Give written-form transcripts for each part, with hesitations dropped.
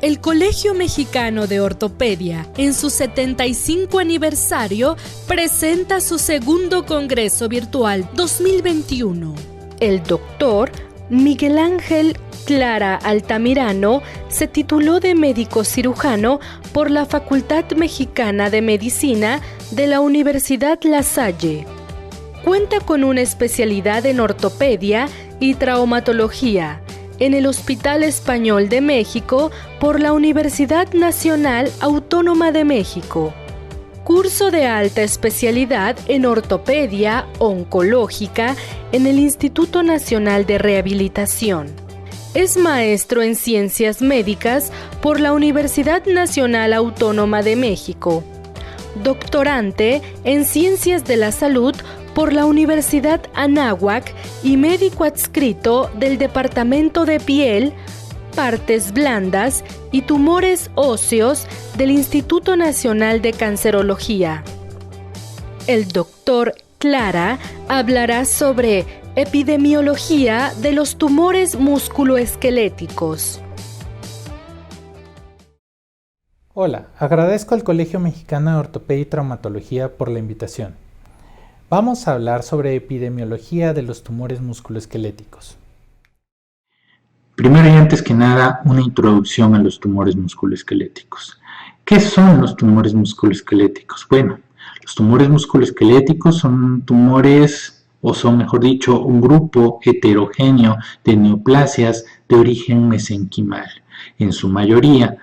El Colegio Mexicano de Ortopedia, en su 75 aniversario, presenta su segundo Congreso Virtual 2021. El doctor Miguel Ángel Clara Altamirano se tituló de médico cirujano por la Facultad Mexicana de Medicina de la Universidad La Salle. Cuenta con una especialidad en ortopedia y traumatología en el Hospital Español de México por la Universidad Nacional Autónoma de México. Curso de alta especialidad en ortopedia oncológica en el Instituto Nacional de Rehabilitación. Es maestro en Ciencias Médicas por la Universidad Nacional Autónoma de México. Doctorante en Ciencias de la Salud por la Universidad Anáhuac y médico adscrito del Departamento de Piel, Partes Blandas y Tumores Óseos del Instituto Nacional de Cancerología. El doctor Clara hablará sobre epidemiología de los tumores musculoesqueléticos. Hola, agradezco al Colegio Mexicano de Ortopedia y Traumatología por la invitación. Vamos a hablar sobre epidemiología de los tumores musculoesqueléticos. Primero y antes que nada, una introducción a los tumores musculoesqueléticos. ¿Qué son los tumores musculoesqueléticos? Bueno, los tumores musculoesqueléticos son tumores, o son, mejor dicho, un grupo heterogéneo de neoplasias de origen mesenquimal, en su mayoría.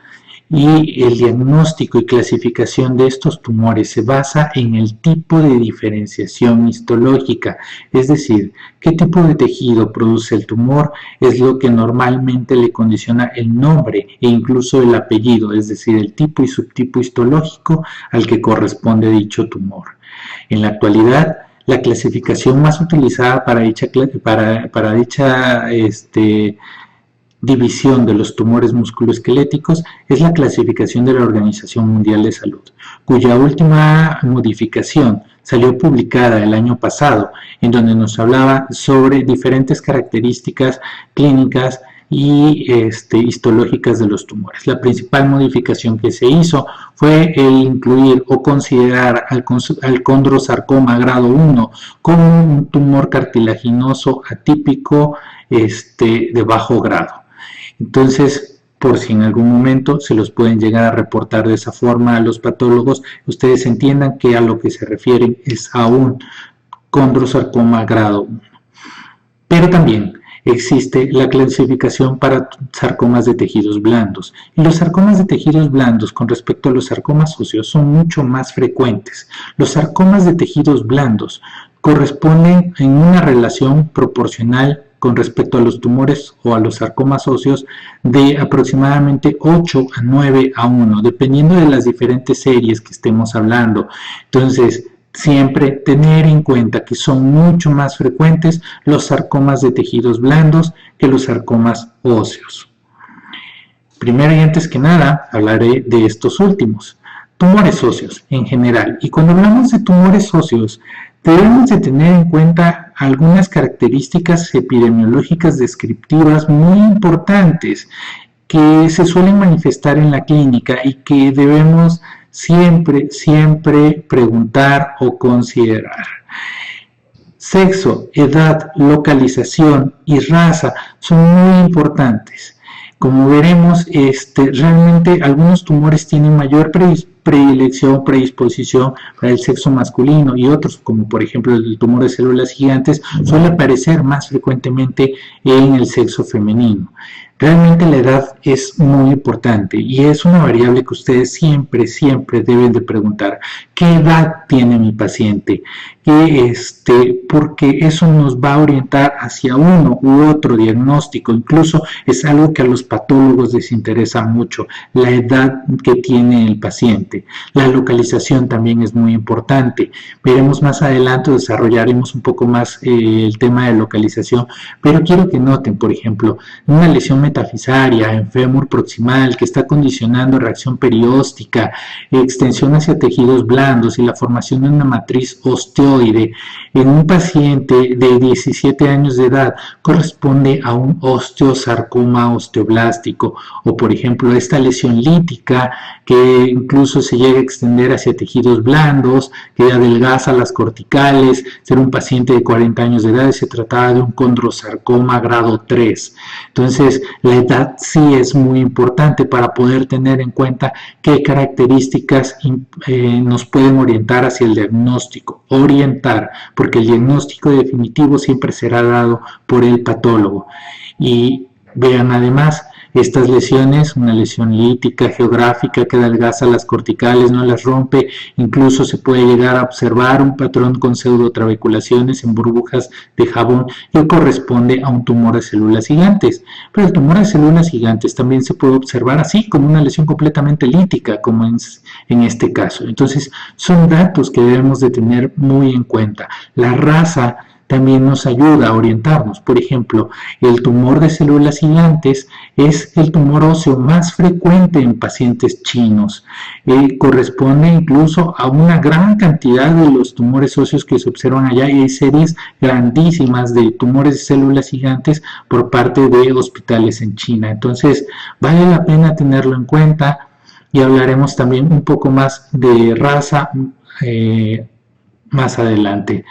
Y el diagnóstico y clasificación de estos tumores se basa en el tipo de diferenciación histológica, es decir, qué tipo de tejido produce el tumor es lo que normalmente le condiciona el nombre e incluso el apellido, es decir, el tipo y subtipo histológico al que corresponde dicho tumor. En la actualidad, la clasificación más utilizada para dicha división de los tumores musculoesqueléticos es la clasificación de la Organización Mundial de Salud, cuya última modificación salió publicada el año pasado, en donde nos hablaba sobre diferentes características clínicas y histológicas de los tumores. La principal modificación que se hizo fue el incluir o considerar al condrosarcoma grado 1 como un tumor cartilaginoso atípico de bajo grado. Entonces, por si en algún momento se los pueden llegar a reportar de esa forma a los patólogos, ustedes entiendan que a lo que se refieren es a un condrosarcoma grado 1. Pero también existe la clasificación para sarcomas de tejidos blandos. Y los sarcomas de tejidos blandos con respecto a los sarcomas óseos son mucho más frecuentes. Los sarcomas de tejidos blandos corresponden en una relación proporcional con respecto a los tumores o a los sarcomas óseos de aproximadamente 8 a 9 a 1, dependiendo de las diferentes series que estemos hablando. Entonces, siempre tener en cuenta que son mucho más frecuentes los sarcomas de tejidos blandos que los sarcomas óseos. Primero y antes que nada, hablaré de estos últimos. Tumores óseos en general. Y cuando hablamos de tumores óseos, debemos de tener en cuenta algunas características epidemiológicas descriptivas muy importantes que se suelen manifestar en la clínica y que debemos siempre preguntar o considerar. Sexo, edad, localización y raza son muy importantes. Como veremos, realmente algunos tumores tienen mayor predilección, predisposición para el sexo masculino y otros, como por ejemplo el tumor de células gigantes, suele aparecer más frecuentemente en el sexo femenino. Realmente la edad es muy importante y es una variable que ustedes siempre deben de preguntar. ¿Qué edad tiene mi paciente? Porque eso nos va a orientar hacia uno u otro diagnóstico. Incluso es algo que a los patólogos les interesa mucho, la edad que tiene el paciente. La localización también es muy importante. Veremos más adelante, desarrollaremos un poco más el tema de localización, pero quiero que noten, por ejemplo, una lesión metafisaria en fémur proximal que está condicionando reacción perióstica, extensión hacia tejidos blandos y la formación de una matriz osteoide en un paciente de 17 años de edad corresponde a un osteosarcoma osteoblástico, o por ejemplo esta lesión lítica que incluso se llega a extender hacia tejidos blandos, que adelgaza las corticales, ser un paciente de 40 años de edad y se trataba de un condrosarcoma grado 3. Entonces la edad sí es muy importante para poder tener en cuenta qué características nos pueden orientar hacia el diagnóstico, porque el diagnóstico definitivo siempre será dado por el patólogo. Y vean además estas lesiones, una lesión lítica, geográfica que adelgaza las corticales, no las rompe, incluso se puede llegar a observar un patrón con pseudotrabeculaciones en burbujas de jabón que corresponde a un tumor de células gigantes. Pero el tumor de células gigantes también se puede observar así como una lesión completamente lítica, como en este caso. Entonces son datos que debemos de tener muy en cuenta. La raza también nos ayuda a orientarnos. Por ejemplo, el tumor de células gigantes es el tumor óseo más frecuente en pacientes chinos. Corresponde incluso a una gran cantidad de los tumores óseos que se observan allá, y hay series grandísimas de tumores de células gigantes por parte de hospitales en China. Entonces, vale la pena tenerlo en cuenta, y hablaremos también un poco más de raza más adelante.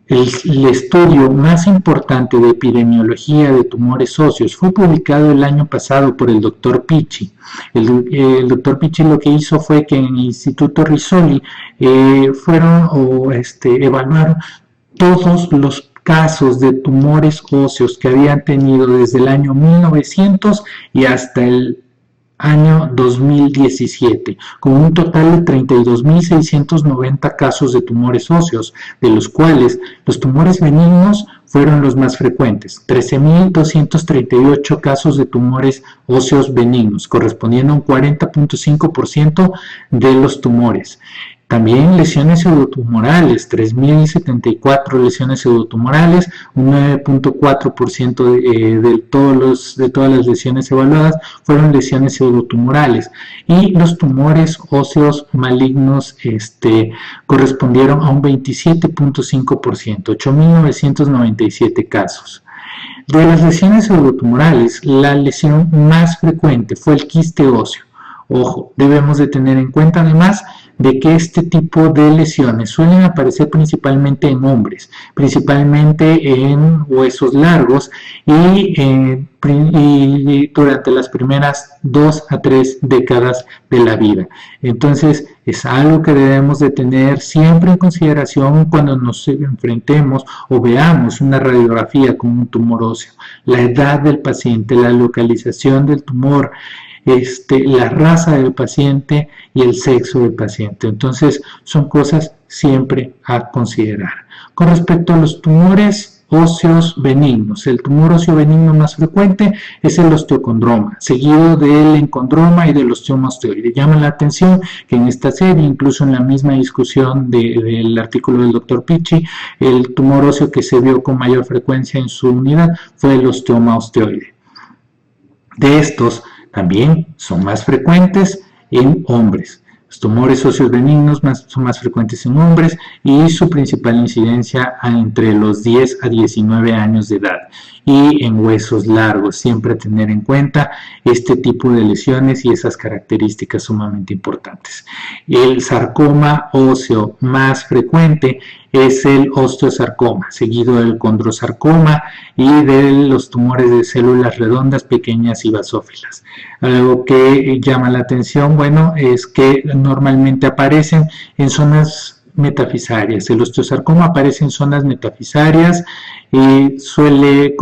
El estudio más importante de epidemiología de tumores óseos fue publicado el año pasado por el Dr. Picchi. El Dr. Picchi lo que hizo fue que en el Instituto Rizzoli evaluaron todos los casos de tumores óseos que habían tenido desde el año 1900 y hasta el año 2017, con un total de 32.690 casos de tumores óseos, de los cuales los tumores benignos fueron los más frecuentes, 13.238 casos de tumores óseos benignos, correspondiendo a un 40.5% de los tumores. También lesiones pseudotumorales, 3.074 lesiones pseudotumorales, un 9.4% de todas las lesiones evaluadas fueron lesiones pseudotumorales, y los tumores óseos malignos correspondieron a un 27.5%, 8.997 casos. De las lesiones pseudotumorales, la lesión más frecuente fue el quiste óseo. Ojo, debemos de tener en cuenta además de que este tipo de lesiones suelen aparecer principalmente en hombres, principalmente en huesos largos y durante las primeras 2 a 3 décadas de la vida. Entonces es algo que debemos de tener siempre en consideración cuando nos enfrentemos o veamos una radiografía con un tumor óseo. La edad del paciente, la localización del tumor, la raza del paciente y el sexo del paciente. Entonces son cosas siempre a considerar. Con respecto a los tumores óseos benignos, el tumor óseo benigno más frecuente es el osteocondroma, seguido del encondroma y del osteoma osteoide. Llama la atención que en esta serie, incluso en la misma discusión del artículo del Dr. Picchi, el tumor óseo que se vio con mayor frecuencia en su unidad fue el osteoma osteoide. De estos, también son más frecuentes en hombres. Los tumores óseos benignos son más frecuentes en hombres y su principal incidencia entre los 10 a 19 años de edad. Y en huesos largos, siempre tener en cuenta este tipo de lesiones y esas características sumamente importantes. El sarcoma óseo más frecuente es el osteosarcoma, seguido del condrosarcoma y de los tumores de células redondas, pequeñas y basófilas. Algo que llama la atención, es que normalmente aparecen en zonas metafisarias. El osteosarcoma aparece en zonas metafisarias y suele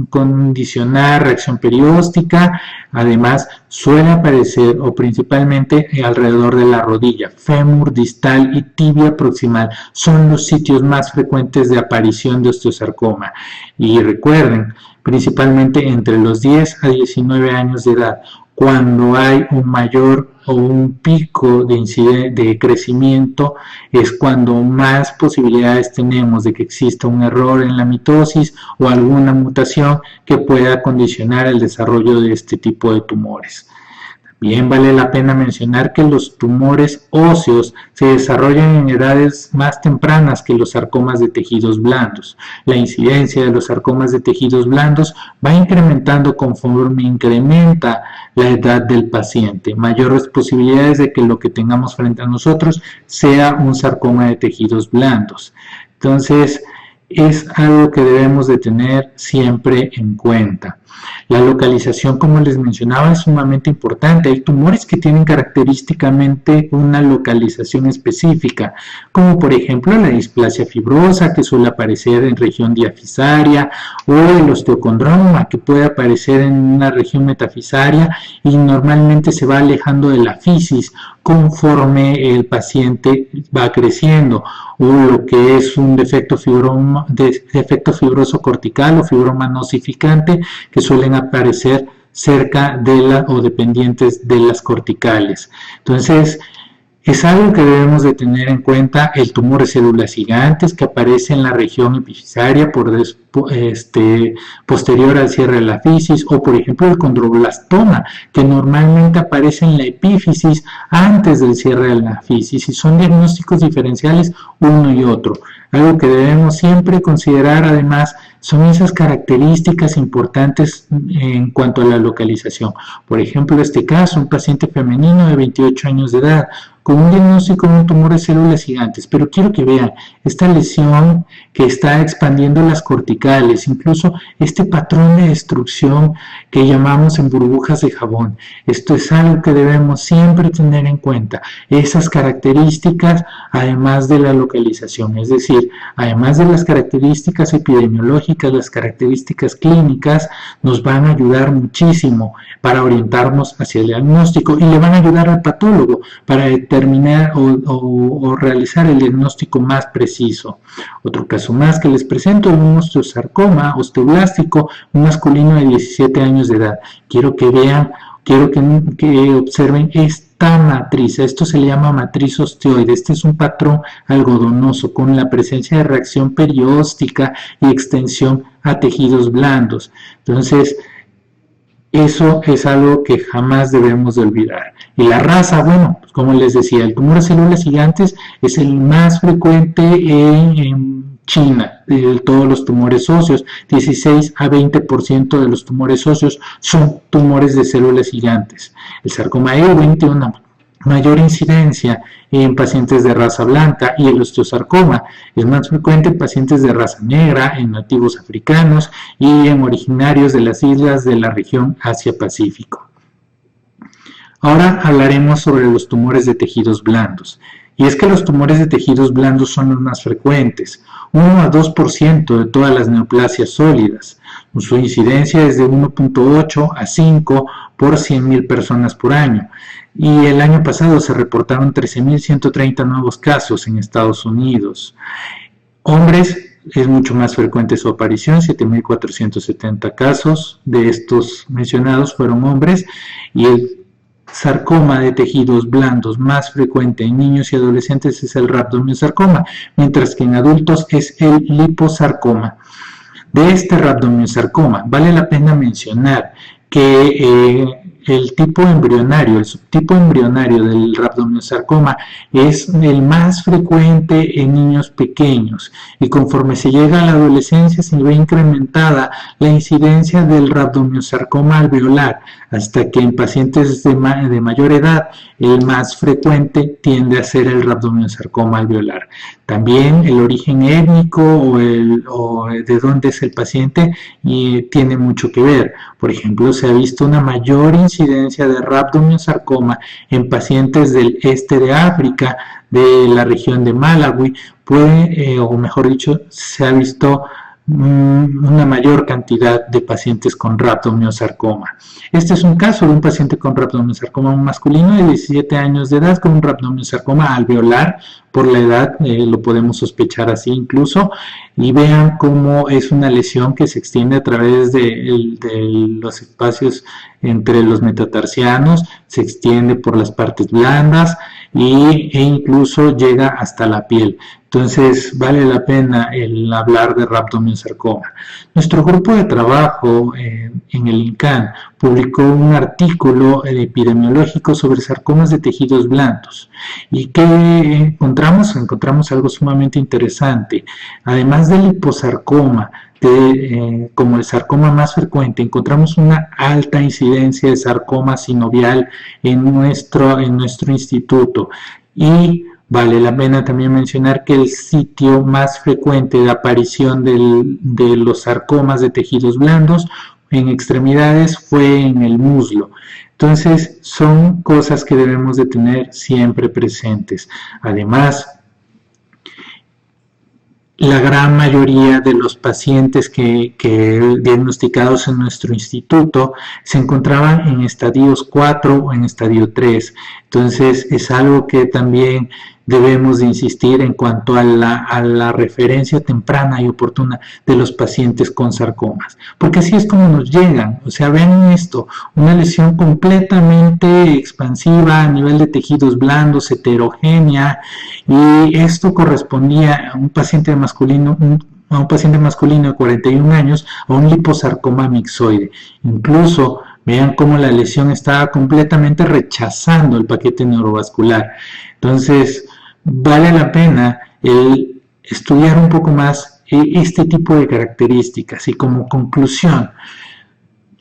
condicionar reacción perióstica. Además, suele aparecer o principalmente alrededor de la rodilla, fémur distal y tibia proximal. Son los sitios más frecuentes de aparición de osteosarcoma. Y recuerden, principalmente entre los 10 a 19 años de edad. Cuando hay un mayor o un pico de crecimiento es cuando más posibilidades tenemos de que exista un error en la mitosis o alguna mutación que pueda condicionar el desarrollo de este tipo de tumores. Bien, vale la pena mencionar que los tumores óseos se desarrollan en edades más tempranas que los sarcomas de tejidos blandos. La incidencia de los sarcomas de tejidos blandos va incrementando conforme incrementa la edad del paciente. Mayores posibilidades de que lo que tengamos frente a nosotros sea un sarcoma de tejidos blandos. Entonces, es algo que debemos de tener siempre en cuenta. La localización, como les mencionaba, es sumamente importante. Hay tumores que tienen característicamente una localización específica, como por ejemplo la displasia fibrosa, que suele aparecer en región diafisaria, o el osteocondroma, que puede aparecer en una región metafisaria y normalmente se va alejando de la fisis conforme el paciente va creciendo, o lo que es un defecto fibroso cortical o fibroma nosificante, que suelen aparecer cerca de o dependientes de las corticales. Entonces, es algo que debemos de tener en cuenta. El tumor de células gigantes que aparece en la región epifisaria posterior al cierre de la fisis, o por ejemplo el condroblastoma, que normalmente aparece en la epífisis antes del cierre de la fisis, y son diagnósticos diferenciales uno y otro. Algo que debemos siempre considerar además son esas características importantes en cuanto a la localización. Por ejemplo, en este caso, un paciente femenino de 28 años de edad con un diagnóstico de un tumor de células gigantes, pero quiero que vean esta lesión que está expandiendo las corticales, incluso este patrón de destrucción que llamamos en burbujas de jabón. Esto es algo que debemos siempre tener en cuenta, esas características además de la localización, es decir, además de las características epidemiológicas, las características clínicas nos van a ayudar muchísimo para orientarnos hacia el diagnóstico y le van a ayudar al patólogo para determinar o realizar el diagnóstico más preciso. Otro caso más que les presento es un osteosarcoma osteoblástico, un masculino de 17 años de edad. Quiero que vean, quiero que observen esta matriz. Esto se le llama matriz osteoide. Este es un patrón algodonoso con la presencia de reacción perióstica y extensión a tejidos blandos. Entonces, eso es algo que jamás debemos de olvidar. Y la raza, bueno, pues como les decía, el tumor de células gigantes es el más frecuente en China, de todos los tumores óseos. 16 a 20% de los tumores óseos son tumores de células gigantes. El sarcoma Ewing tiene una mayor incidencia en pacientes de raza blanca, y el osteosarcoma es más frecuente en pacientes de raza negra, en nativos africanos y en originarios de las islas de la región Asia-Pacífico. Ahora hablaremos sobre los tumores de tejidos blandos. Y es que los tumores de tejidos blandos son los más frecuentes, 1 a 2% de todas las neoplasias sólidas. Su incidencia es de 1.8 a 5 por 100.000 personas por año. Y el año pasado se reportaron 13.130 nuevos casos en Estados Unidos. Hombres, es mucho más frecuente su aparición, 7.470 casos de estos mencionados fueron hombres, y el sarcoma de tejidos blandos más frecuente en niños y adolescentes es el rhabdomyosarcoma, mientras que en adultos es el liposarcoma. De este rhabdomyosarcoma vale la pena mencionar que el tipo embrionario, el subtipo embrionario del rhabdomyosarcoma es el más frecuente en niños pequeños, y conforme se llega a la adolescencia se ve incrementada la incidencia del rhabdomyosarcoma alveolar, hasta que en pacientes de mayor edad el más frecuente tiende a ser el rhabdomyosarcoma alveolar. También el origen étnico o de dónde es el paciente tiene mucho que ver. Por ejemplo, se ha visto una mayor incidencia de rhabdomyosarcoma en pacientes del este de África, de la región de Malawi, o mejor dicho, se ha visto una mayor cantidad de pacientes con rhabdomyosarcoma. Este es un caso de un paciente con rhabdomyosarcoma masculino de 17 años de edad con un rhabdomyosarcoma alveolar. Por la edad lo podemos sospechar así incluso, y vean cómo es una lesión que se extiende a través de los espacios entre los metatarsianos, se extiende por las partes blandas e incluso llega hasta la piel. Entonces vale la pena el hablar de rhabdomyosarcoma. Nuestro grupo de trabajo en el INCAN publicó un artículo epidemiológico sobre sarcomas de tejidos blandos. ¿Y qué encontramos? Encontramos algo sumamente interesante. Además del liposarcoma, como el sarcoma más frecuente, encontramos una alta incidencia de sarcoma sinovial en nuestro instituto. Y vale la pena también mencionar que el sitio más frecuente de aparición de los sarcomas de tejidos blandos en extremidades fue en el muslo. Entonces, son cosas que debemos de tener siempre presentes. Además, la gran mayoría de los pacientes que diagnosticados en nuestro instituto se encontraban en estadios 4 o en estadio 3. Entonces, es algo que también debemos de insistir en cuanto a la referencia temprana y oportuna de los pacientes con sarcomas, porque así es como nos llegan. O sea, vean esto, una lesión completamente expansiva a nivel de tejidos blandos, heterogénea, y esto correspondía a un paciente masculino de 41 años a un liposarcoma mixoide. Incluso vean cómo la lesión estaba completamente rechazando el paquete neurovascular. Entonces, vale la pena el estudiar un poco más este tipo de características. Y como conclusión,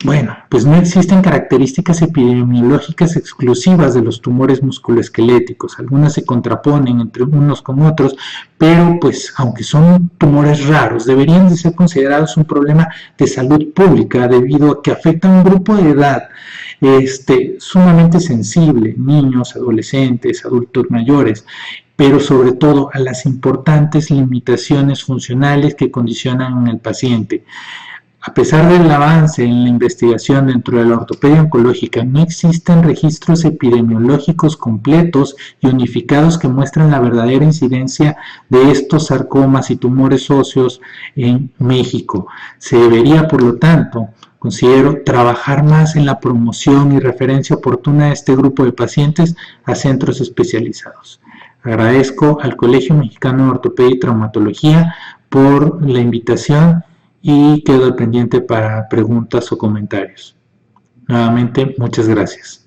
bueno, pues no existen características epidemiológicas exclusivas de los tumores musculoesqueléticos. Algunas se contraponen entre unos con otros, pero pues aunque son tumores raros, deberían de ser considerados un problema de salud pública debido a que afectan a un grupo de edad sumamente sensible, niños, adolescentes, adultos mayores, pero sobre todo a las importantes limitaciones funcionales que condicionan al paciente. A pesar del avance en la investigación dentro de la ortopedia oncológica, no existen registros epidemiológicos completos y unificados que muestren la verdadera incidencia de estos sarcomas y tumores óseos en México. Se debería, por lo tanto, considero trabajar más en la promoción y referencia oportuna de este grupo de pacientes a centros especializados. Agradezco al Colegio Mexicano de Ortopedia y Traumatología por la invitación y quedo al pendiente para preguntas o comentarios. Nuevamente, muchas gracias.